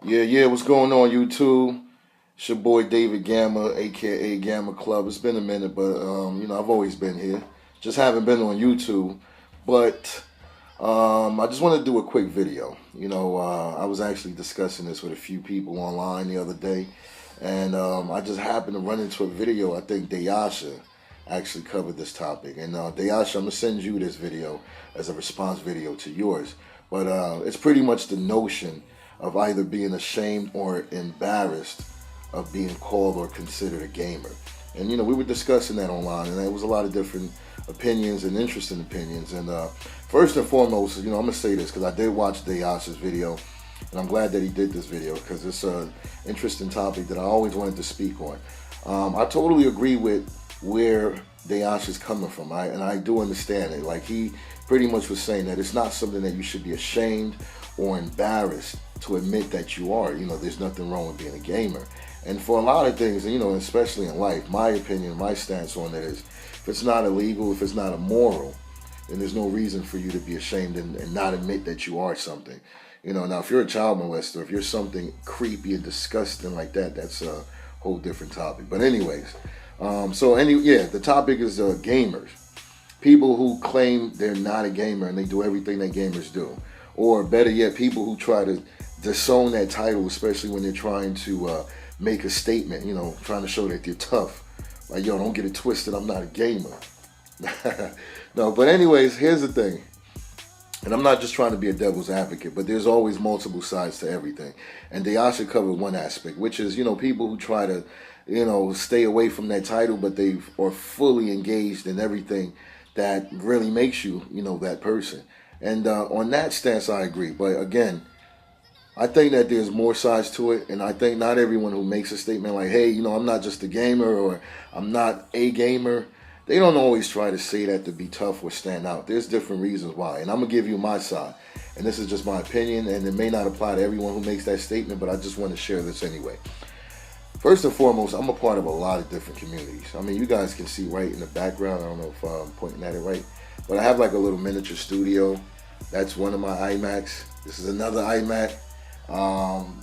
Yeah, what's going on, YouTube? It's your boy David Gamma, aka Gamma Club. It's been a minute, but I've always been here. Just haven't been on YouTube. But I just want to do a quick video. I was actually discussing this with a few people online the other day, and I just happened to run into a video. I think Dayasha actually covered this topic, and Dayasha, I'm gonna send you this video as a response video to yours. But it's pretty much the notion of either being ashamed or embarrassed of being called or considered a gamer. And we were discussing that online, and there was a lot of different opinions and interesting opinions. And first and foremost, I'm gonna say this because I did watch Dayasha's video, and I'm glad that he did this video because it's an interesting topic that I always wanted to speak on. I totally agree with where Dayasha's coming from, and I do understand it. Like, he pretty much was saying that it's not something that you should be ashamed or embarrassed to admit that you are. There's nothing wrong with being a gamer. And for a lot of things, especially in life, my opinion, my stance on it is, if it's not illegal, if it's not immoral, then there's no reason for you to be ashamed and not admit that you are something. Now if you're a child molester, if you're something creepy and disgusting like that, that's a whole different topic. But anyways, the topic is gamers. People who claim they're not a gamer and they do everything that gamers do. Or better yet, people who try to disown that title, especially when they're trying to make a statement, trying to show that they're tough. Like, yo, don't get it twisted, I'm not a gamer. No, but anyways, here's the thing. And I'm not just trying to be a devil's advocate, but there's always multiple sides to everything. And Dayasha covered one aspect, which is, people who try to, stay away from that title, but they are fully engaged in everything that really makes you, that person. And on that stance, I agree. But again, I think that there's more sides to it. And I think not everyone who makes a statement like, hey, I'm not just a gamer, or I'm not a gamer, they don't always try to say that to be tough or stand out. There's different reasons why. And I'm going to give you my side. And this is just my opinion. And it may not apply to everyone who makes that statement, but I just want to share this anyway. First and foremost, I'm a part of a lot of different communities. I mean, you guys can see right in the background. I don't know if I'm pointing at it right, but I have like a little miniature studio. That's one of my iMacs. This is another iMac.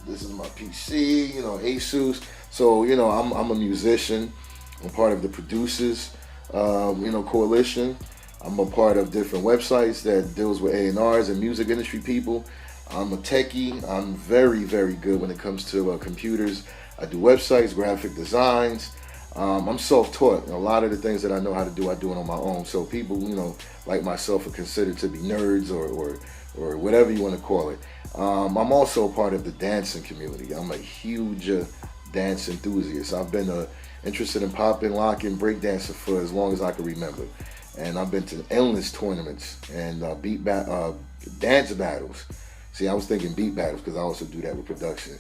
This is my PC, Asus. So, I'm a musician. I'm part of the producers, coalition. I'm a part of different websites that deals with A&Rs and music industry people. I'm a techie. I'm very, very good when it comes to computers. I do websites, graphic designs. I'm self-taught. A lot of the things that I know how to do, I do it on my own. So people, like myself, are considered to be nerds or whatever you want to call it. I'm also a part of the dancing community. I'm a huge dance enthusiast. I've been interested in popping, locking, breakdancing for as long as I can remember. And I've been to endless tournaments and dance battles. See, I was thinking beat battles because I also do that with production.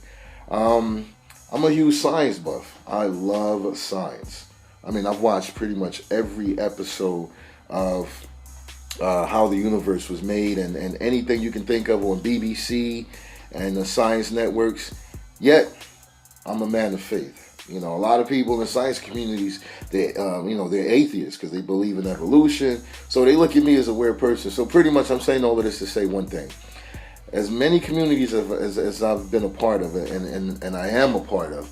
I'm a huge science buff. I love science. I mean, I've watched pretty much every episode of how the universe was made and anything you can think of on BBC and the science networks. Yet, I'm a man of faith. A lot of people in the science communities, they're atheists because they believe in evolution. So they look at me as a weird person. So pretty much I'm saying all of this to say one thing. As many communities as I've been a part of it, and I am a part of,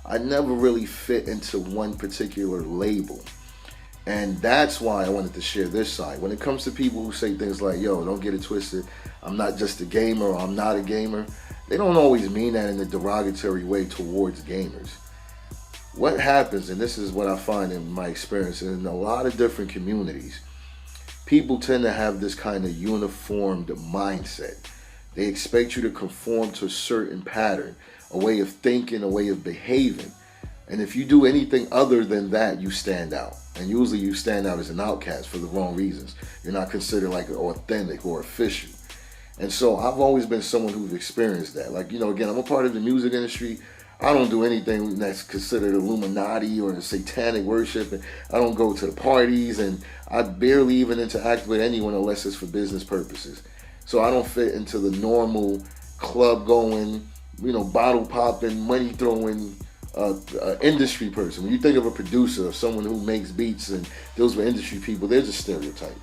I never really fit into one particular label. And that's why I wanted to share this side. When it comes to people who say things like, yo, don't get it twisted, I'm not just a gamer, or I'm not a gamer, they don't always mean that in a derogatory way towards gamers. What happens, and this is what I find in my experience, in a lot of different communities, people tend to have this kind of uniformed mindset. They expect you to conform to a certain pattern, a way of thinking, a way of behaving. And if you do anything other than that, you stand out. And usually you stand out as an outcast for the wrong reasons. You're not considered like authentic or official. And so I've always been someone who's experienced that. Like, again, I'm a part of the music industry. I don't do anything that's considered Illuminati or satanic worship. And I don't go to the parties, and I barely even interact with anyone unless it's for business purposes. So I don't fit into the normal club going, bottle popping, money throwing industry person. When you think of a producer, of someone who makes beats and deals with industry people, there's a stereotype.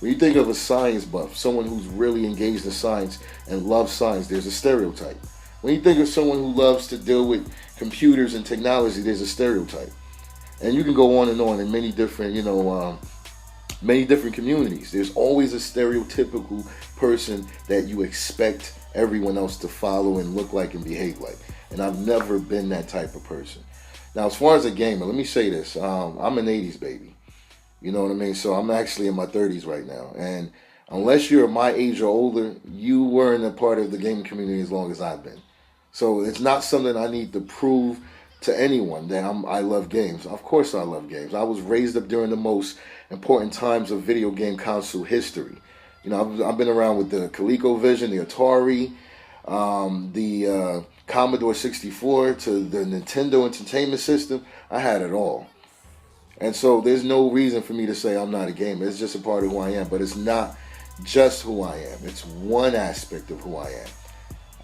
When you think of a science buff, someone who's really engaged in science and loves science, there's a stereotype. When you think of someone who loves to deal with computers and technology, there's a stereotype. And you can go on and on in many different, many different communities. There's always a stereotypical person that you expect everyone else to follow and look like and behave like. And I've never been that type of person. Now, as far as a gamer, let me say this. I'm an 80s baby. You know what I mean? So I'm actually in my 30s right now. And unless you're my age or older, you weren't a part of the gaming community as long as I've been. So it's not something I need to prove to anyone that I love games. Of course I love games. I was raised up during the most important times of video game console history. I've been around with the ColecoVision, the Atari, the Commodore 64 to the Nintendo Entertainment System. I had it all. And so there's no reason for me to say I'm not a gamer. It's just a part of who I am. But it's not just who I am. It's one aspect of who I am.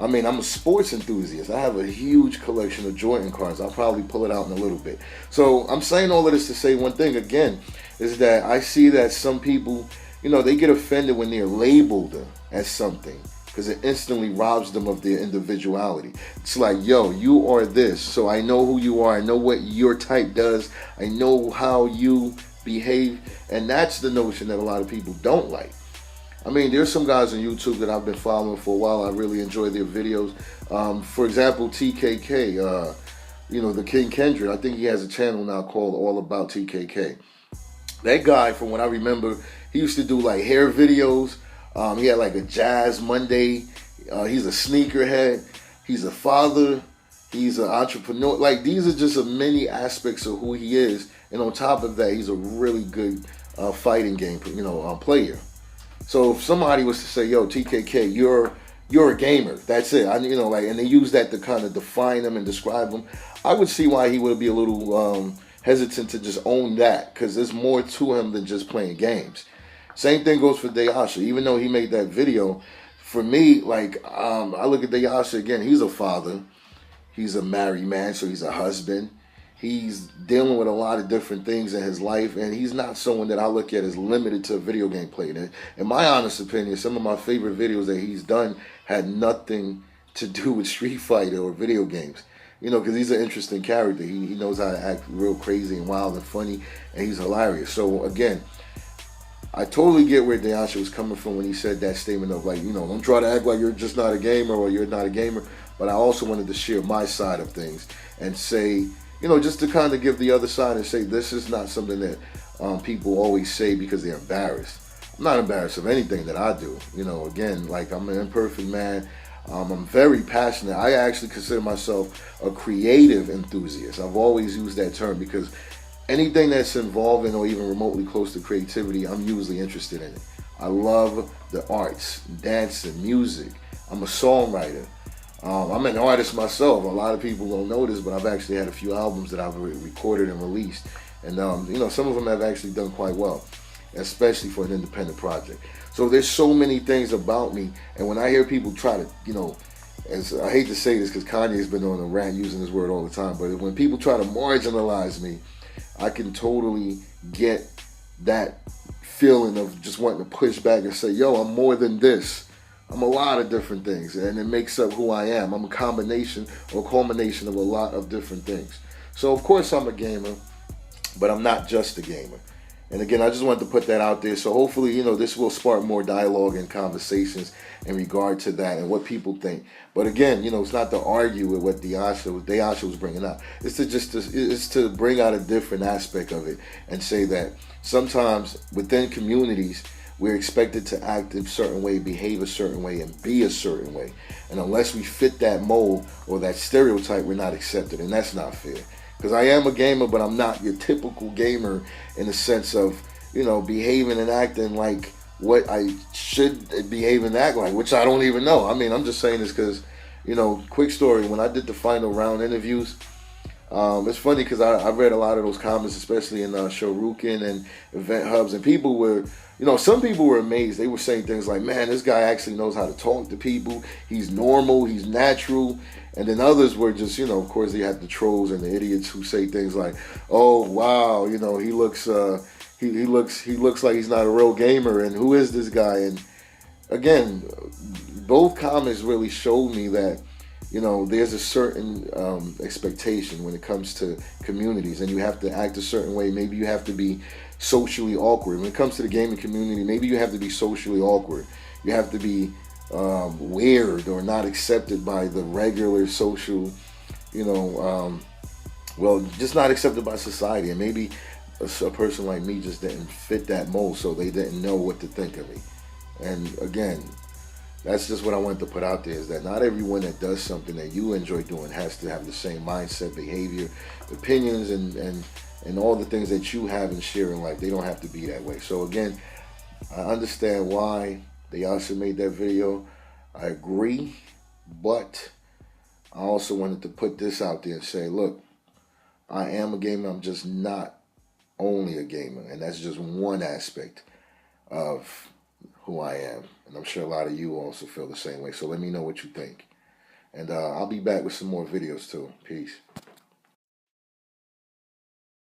I mean, I'm a sports enthusiast. I have a huge collection of Jordan cards. I'll probably pull it out in a little bit. So I'm saying all of this to say one thing again, is that I see that some people, they get offended when they're labeled as something because it instantly robs them of their individuality. It's like, yo, you are this, so I know who you are. I know what your type does. I know how you behave. And that's the notion that a lot of people don't like. I mean, there's some guys on YouTube that I've been following for a while. I really enjoy their videos. For example, TKK, the King Kendrick. I think he has a channel now called All About TKK. That guy, from what I remember, he used to do like hair videos. He had like a Jazz Monday. He's a sneakerhead. He's a father. He's an entrepreneur. Like, these are just many aspects of who he is. And on top of that, he's a really good fighting game, player. So if somebody was to say, yo, TKK, you're a gamer, that's it. And they use that to kind of define him and describe him. I would see why he would be a little hesitant to just own that, because there's more to him than just playing games. Same thing goes for Deyasha. Even though he made that video, for me, I look at Deyasha again. He's a father. He's a married man, so he's a husband. He's dealing with a lot of different things in his life, and he's not someone that I look at as limited to video game play. In my honest opinion, some of my favorite videos that he's done had nothing to do with Street Fighter or video games. Because he's an interesting character. He knows how to act real crazy and wild and funny, and he's hilarious. So again, I totally get where Deyasha was coming from when he said that statement of don't try to act like you're just not a gamer or you're not a gamer. But I also wanted to share my side of things and say, just to kind of give the other side and say this is not something that people always say because they're embarrassed. I'm not embarrassed of anything that I do. Again, I'm an imperfect man. I'm very passionate. I actually consider myself a creative enthusiast. I've always used that term because anything that's involving or even remotely close to creativity, I'm usually interested in it. I love the arts, dance and music. I'm a songwriter. I'm an artist myself. A lot of people don't know this, but I've actually had a few albums that I've recorded and released. And, some of them have actually done quite well, especially for an independent project. So there's so many things about me. And when I hear people try to, as I hate to say this because Kanye's been on a rant using this word all the time, but when people try to marginalize me, I can totally get that feeling of just wanting to push back and say, yo, I'm more than this. I'm a lot of different things, and it makes up who I am. I'm a combination or culmination of a lot of different things. So, of course, I'm a gamer, but I'm not just a gamer. And again, I just wanted to put that out there. So hopefully, this will spark more dialogue and conversations in regard to that and what people think. But again, it's not to argue with what Deyasha was bringing up. It's to bring out a different aspect of it and say that sometimes within communities, we're expected to act a certain way, behave a certain way, and be a certain way. And unless we fit that mold or that stereotype, we're not accepted. And that's not fair. Because I am a gamer, but I'm not your typical gamer in the sense of, behaving and acting like what I should behave and act like, which I don't even know. I mean, I'm just saying this because, quick story, when I did the final round interviews, it's funny because I read a lot of those comments, especially in Shoryuken and Event Hubs, and people were, some people were amazed. They were saying things like, man, this guy actually knows how to talk to people. He's normal. He's natural. And then others were just, of course, they had the trolls and the idiots who say things like, oh, wow, he looks he looks like he's not a real gamer. And who is this guy? And again, both comments really showed me that you know, there's a certain expectation when it comes to communities, and you have to act a certain way. Maybe you have to be socially awkward. When it comes to the gaming community, maybe you have to be socially awkward. You have to be weird or not accepted by the regular social, you know, well, just not accepted by society. And maybe a person like me just didn't fit that mold, so they didn't know what to think of me. And again, that's just what I wanted to put out there, is that not everyone that does something that you enjoy doing has to have the same mindset, behavior, opinions, and all the things that you have and share in life. They don't have to be that way. So again, I understand why they also made that video. I agree, but I also wanted to put this out there and say, look, I am a gamer. I'm just not only a gamer, and that's just one aspect of who I am. And I'm sure a lot of you also feel the same way. So let me know what you think. And I'll be back with some more videos too. Peace.